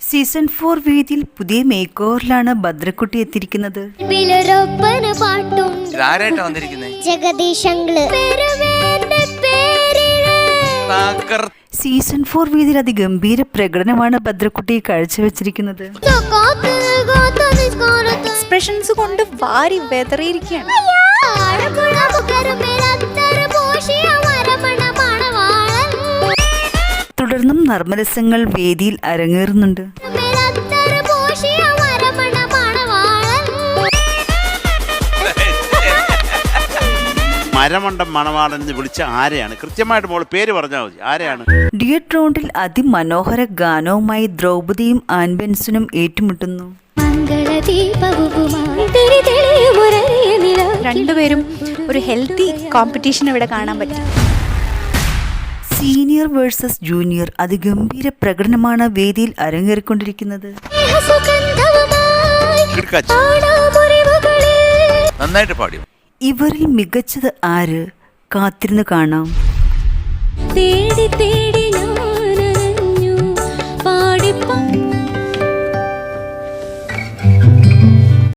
Season 4 വേദിയിൽ പുതിയ make ഓവറിലാണ് ഭദ്രക്കുട്ടി എത്തിയിരിക്കുന്നത്. സീസൺ 4 വേദിയിൽ അതിഗംഭീര പ്രകടനമാണ് ഭദ്രക്കുട്ടി കാഴ്ചവെച്ചിരിക്കുന്നത്. എക്സ്പ്രഷൻസ് കൊണ്ട് വാരി വെതറിയിരിക്കുകയാണ്. തുടർന്നും നർമ്മരസങ്ങൾ വേദിയിൽ അരങ്ങേറുന്നുണ്ട്. മരമണ്ടം മണവാളൻ എന്ന് വിളിച്ച ആരെയാണ്? കൃത്യമായിട്ട് മോള് പേര് പറഞ്ഞാൽ മതി. ആരെയാണ്? ഡിയറ്റ് റൗണ്ടിൽ അതിമനോഹര ഗാനവുമായി ദ്രൗപദിയും ആൻബൻസനും ഏറ്റുമുട്ടുന്നു. രണ്ടുപേരും ഒരു ഹെൽത്തി കോമ്പറ്റീഷൻ ഇവിടെ കാണാൻ പറ്റും. സീനിയർ വേഴ്സസ് ജൂനിയർ അതിഗംഭീര പ്രകടനമാണ് വേദിയിൽ അരങ്ങേറിക്കൊണ്ടിരിക്കുന്നത്. നന്നായിട്ട് പാടി. ഇവരിൽ മികച്ചത് ആര്? കാത്തിരുന്ന് കാണാം. തേടി തേടി